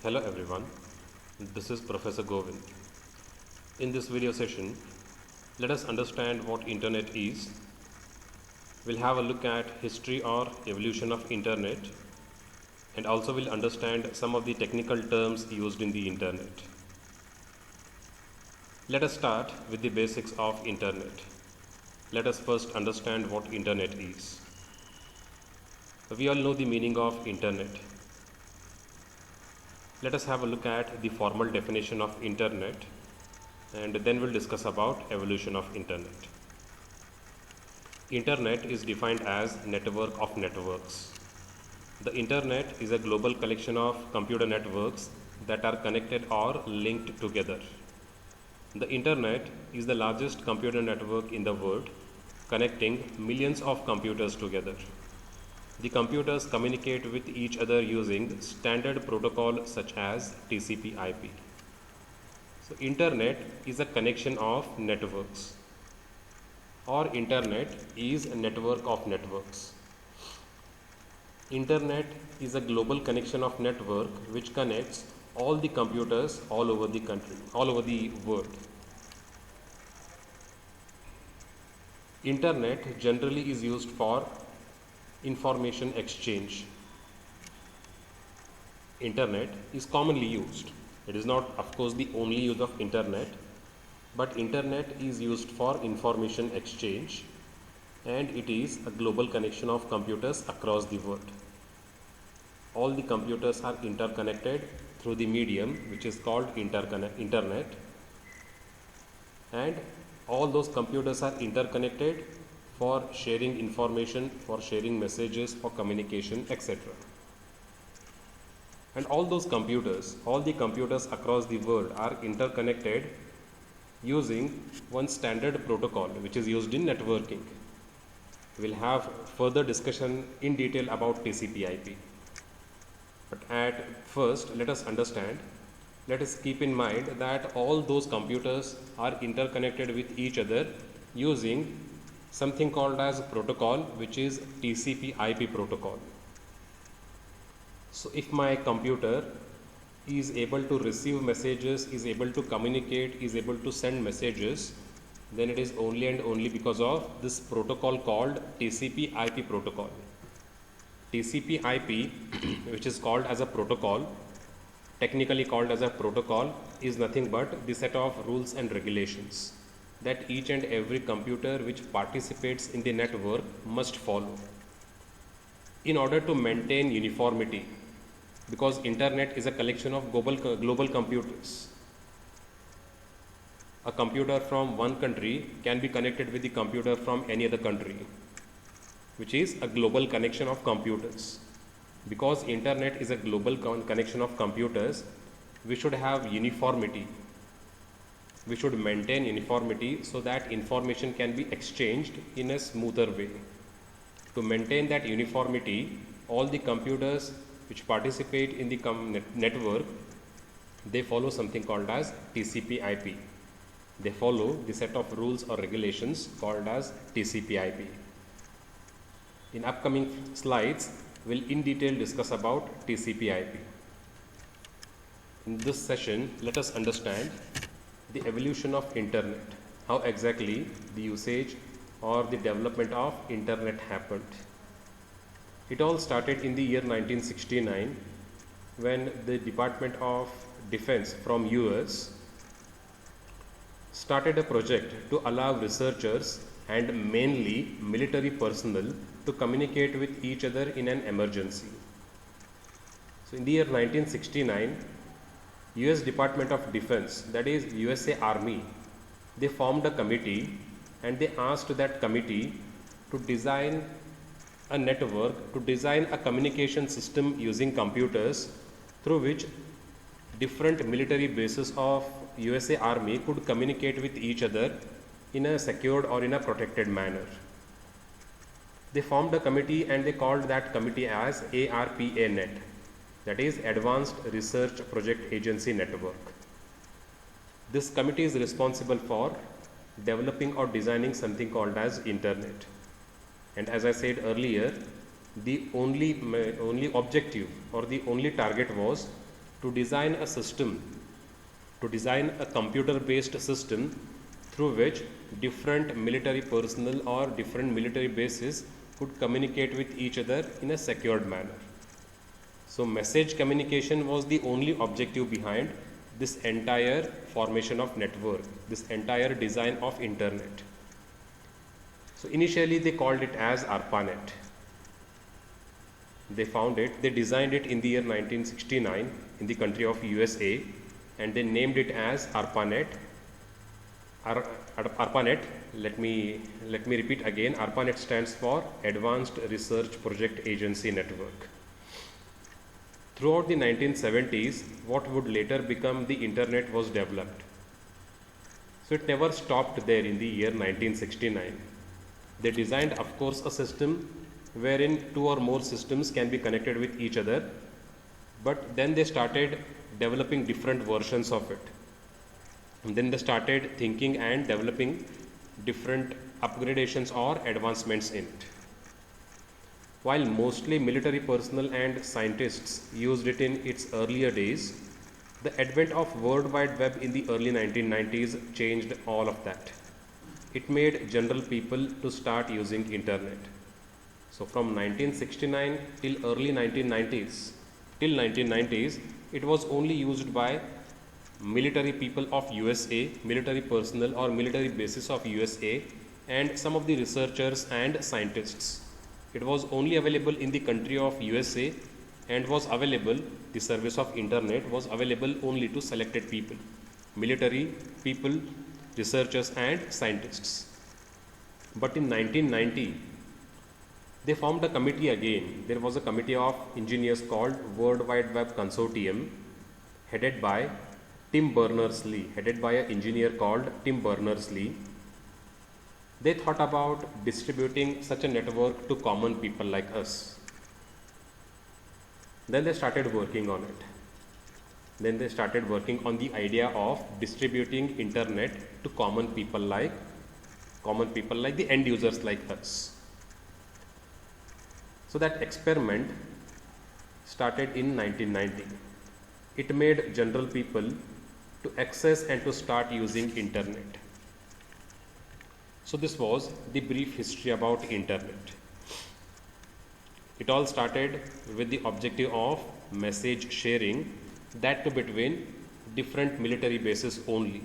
Hello everyone, this is Professor Govind. In this video session, let us understand what Internet is. We'll have a look at history or evolution of Internet, and also we'll understand some of the technical terms used in the Internet. Let us start with the basics of Internet. Let us first understand what Internet is. We all know the meaning of Internet. Let us have a look at the formal definition of Internet, and then we'll discuss about evolution of Internet. Internet is defined as network of networks. The Internet is a global collection of computer networks that are connected or linked together. The Internet is the largest computer network in the world, connecting millions of computers together. The computers communicate with each other using standard protocol such as TCP/IP. So Internet is a connection of networks, or Internet is a network of networks. Internet is a global connection of network which connects all the computers all over the country, all over the world. Internet generally is used for information exchange. Internet is commonly used. It is not, of course, the only use of Internet, but Internet is used for information exchange, and it is a global connection of computers across the world. All the computers are interconnected through the medium which is called Internet, and all those computers are interconnected for sharing information, for sharing messages, for communication, etc. And all those computers, all the computers across the world are interconnected using one standard protocol which is used in networking. We'll have further discussion in detail about TCP/IP. But at first, let us understand, let us keep in mind that all those computers are interconnected with each other using something called as protocol, which is TCP/IP protocol. So if my computer is able to receive messages, is able to communicate, is able to send messages, then it is only and only because of this protocol called TCP/IP protocol. TCP/IP, which is called as a protocol, technically called as a protocol, is nothing but the set of rules and regulations that each and every computer which participates in the network must follow in order to maintain uniformity, because Internet is a collection of global computers. A computer from one country can be connected with the computer from any other country, which is a global connection of computers. Because Internet is a global connection of computers, we should have uniformity. We should maintain uniformity so that information can be exchanged in a smoother way. To maintain that uniformity, all the computers which participate in the network, they follow something called as TCP/IP. They follow the set of rules or regulations called as TCP/IP. In upcoming slides, we'll in detail discuss about TCP/IP. In this session, let us understand the evolution of Internet, how exactly the usage or the development of Internet happened. It all started in the year 1969 when the Department of Defense from US started a project to allow researchers and mainly military personnel to communicate with each other in an emergency. So in the year 1969, US Department of Defense, that is USA Army, they formed a committee and they asked that committee to design a network, to design a communication system using computers through which different military bases of USA Army could communicate with each other in a secured or in a protected manner. They formed a committee and they called that committee as ARPANET, that is Advanced Research Project Agency Network. This committee is responsible for developing or designing something called as Internet. And as I said earlier, the only objective or the only target was to design a system, to design a computer-based system through which different military personnel or different military bases could communicate with each other in a secured manner. So message communication was the only objective behind this entire formation of network, this entire design of internet. So initially they called it as ARPANET. They found it, they designed it in the year 1969 in the country of USA, and they named it as ARPANET. ARPANET, let me repeat again, ARPANET stands for Advanced Research Project Agency Network. Throughout the 1970s, what would later become the internet was developed. So it never stopped there in the year 1969. They designed, of course, a system wherein two or more systems can be connected with each other, but then they started developing different versions of it. And then they started thinking and developing different upgradations or advancements in it. While mostly military personnel and scientists used it in its earlier days, the advent of World Wide Web in the early 1990s changed all of that. It made general people to start using internet. So from 1969 till early 1990s, it was only used by military people of USA, military personnel or military bases of USA, and some of the researchers and scientists. It was only available in the country of USA and was available, the service of internet was available only to selected people, military people, researchers and scientists. But in 1990, they formed a committee again. There was a committee of engineers called World Wide Web Consortium, headed by Tim Berners-Lee, headed by an engineer called Tim Berners-Lee. They thought about distributing such a network to common people like us. Then they started working on it. Then they started working on the idea of distributing internet to common people like the end users like us. So that experiment started in 1990. It made general people to access and to start using internet. So this was the brief history about internet. It all started with the objective of message sharing, that too between different military bases only.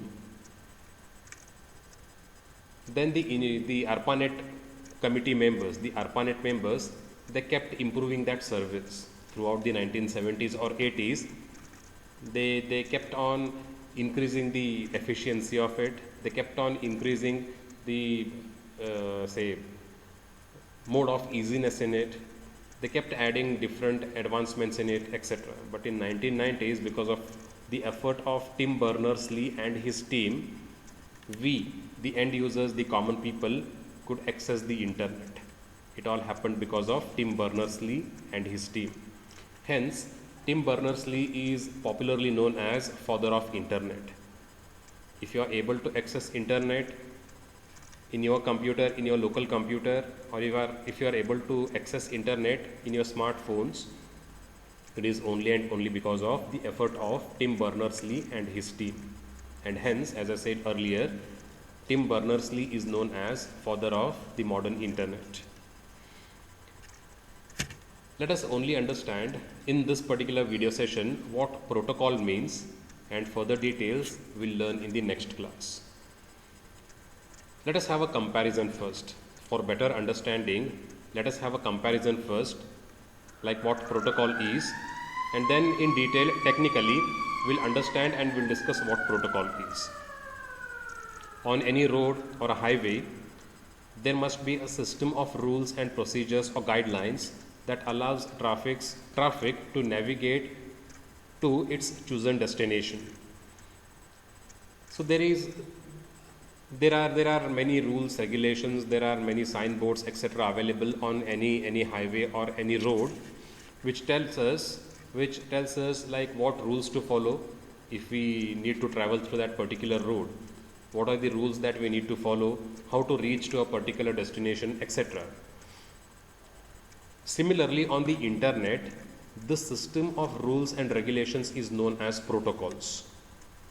Then the ARPANET committee members, they kept improving that service throughout the 1970s or 80s. They kept on increasing the efficiency of it. They kept on increasing the mode of easiness in it. They kept adding different advancements in it, etc. But in 1990s, because of the effort of Tim Berners-Lee and his team, we, the end users, the common people, could access the internet. It all happened because of Tim Berners-Lee and his team. Hence, Tim Berners-Lee is popularly known as father of internet. If you are able to access internet in your computer, in your local computer, or if you are able to access internet in your smartphones, it is only and only because of the effort of Tim Berners-Lee and his team. And hence, as I said earlier, Tim Berners-Lee is known as father of the modern internet. Let us only understand in this particular video session what protocol means, and further details we'll learn in the next class. Let us have a comparison first. For better understanding, let us have a comparison first, like what protocol is, and then in detail, technically, we'll understand and we'll discuss what protocol is. On any road or a highway, there must be a system of rules and procedures or guidelines that allows traffic to navigate to its chosen destination. So there are many rules, regulations, there are many signboards, etc. available on any highway or any road, which tells us like what rules to follow if we need to travel through that particular road. What are the rules that we need to follow, how to reach to a particular destination, etc. Similarly, on the internet, This system of rules and regulations is known as protocols.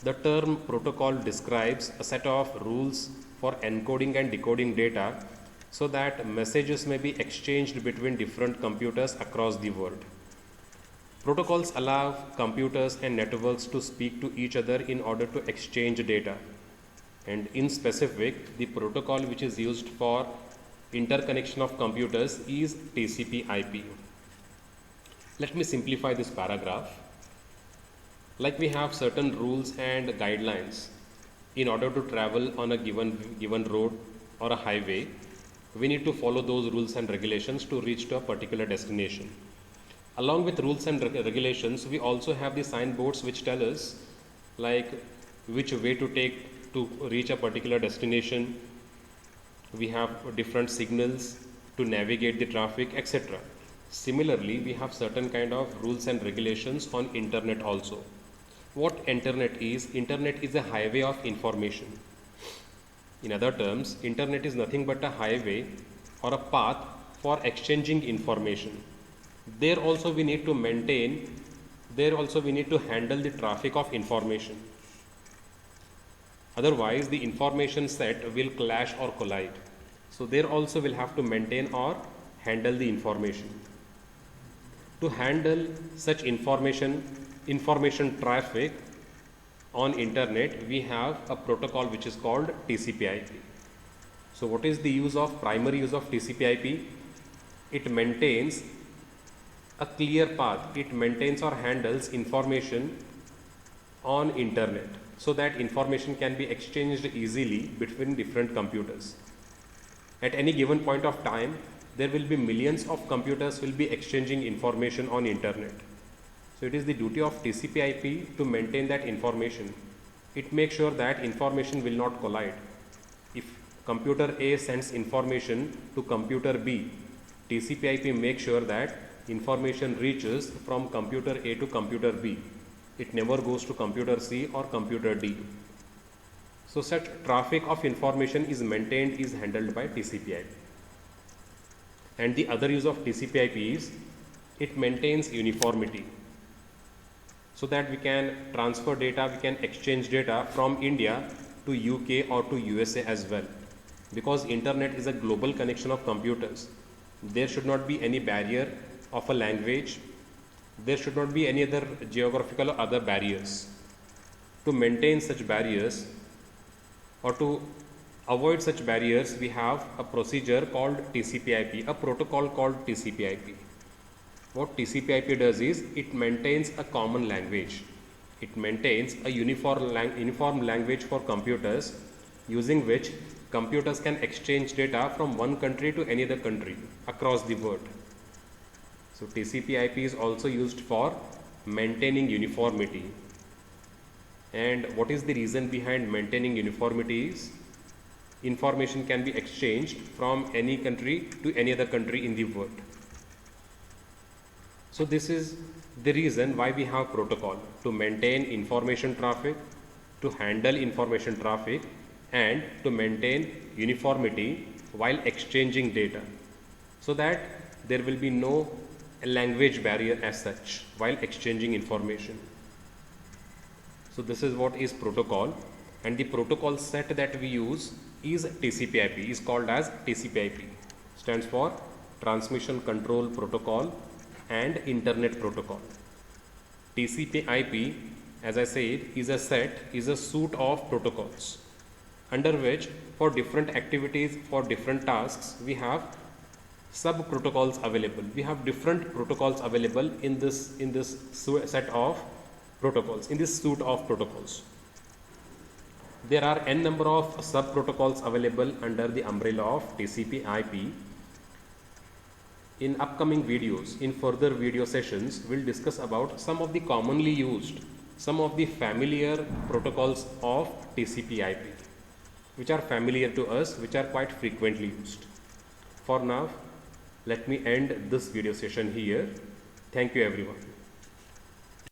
The term protocol describes a set of rules for encoding and decoding data so that messages may be exchanged between different computers across the world. Protocols allow computers and networks to speak to each other in order to exchange data. And in specific, the protocol which is used for interconnection of computers is TCP/IP. Let me simplify this paragraph. Like we have certain rules and guidelines in order to travel on a given road or a highway, we need to follow those rules and regulations to reach to a particular destination. Along with rules and regulations, we also have the signboards which tell us like which way to take to reach a particular destination. We have different signals to navigate the traffic, etc. Similarly, we have certain kind of rules and regulations on internet also. What internet is? Internet is a highway of information. In other terms, internet is nothing but a highway or a path for exchanging information. There also we need to handle the traffic of information. Otherwise, the information set will clash or collide. So there also we'll have to maintain or handle the information. To handle such information traffic on internet, we have a protocol which is called TCP/IP. So what is the primary use of TCP/IP? It maintains a clear path. It maintains or handles information on internet so that information can be exchanged easily between different computers. At any given point of time, there will be millions of computers will be exchanging information on internet. So it is the duty of TCP/IP to maintain that information. It makes sure that information will not collide. If computer A sends information to computer B, TCP/IP makes sure that information reaches from computer A to computer B. It never goes to computer C or computer D. So such traffic of information is handled by TCP/IP. And the other use of TCP/IP is it maintains uniformity so that we can transfer data, we can exchange data from India to UK or to USA as well. Because internet is a global connection of computers, there should not be any barrier of a language. There should not be any other geographical or other barriers. To maintain such barriers or to avoid such barriers, we have a procedure called TCP/IP, a protocol called TCP/IP. What TCP/IP does is it maintains a common language. It maintains a uniform language for computers using which computers can exchange data from one country to any other country across the world. So TCP/IP is also used for maintaining uniformity. And what is the reason behind maintaining uniformity is information can be exchanged from any country to any other country in the world. So this is the reason why we have protocol, to maintain information traffic, to handle information traffic, and to maintain uniformity while exchanging data, so that there will be no language barrier as such while exchanging information. So this is what is protocol, and the protocol set that we use is TCP/IP, is called as TCP/IP, stands for Transmission Control Protocol and Internet Protocol. TCP/IP, as I said, is a suite of protocols under which for different activities, for different tasks, we have sub protocols available. We have different protocols available in this set of protocols, in this suite of protocols. There are n number of sub protocols available under the umbrella of TCP/IP. In upcoming videos, in further video sessions, we'll discuss about some of the commonly used, some of the familiar protocols of TCP/IP, which are familiar to us, which are quite frequently used. For now, let me end this video session here. Thank you everyone.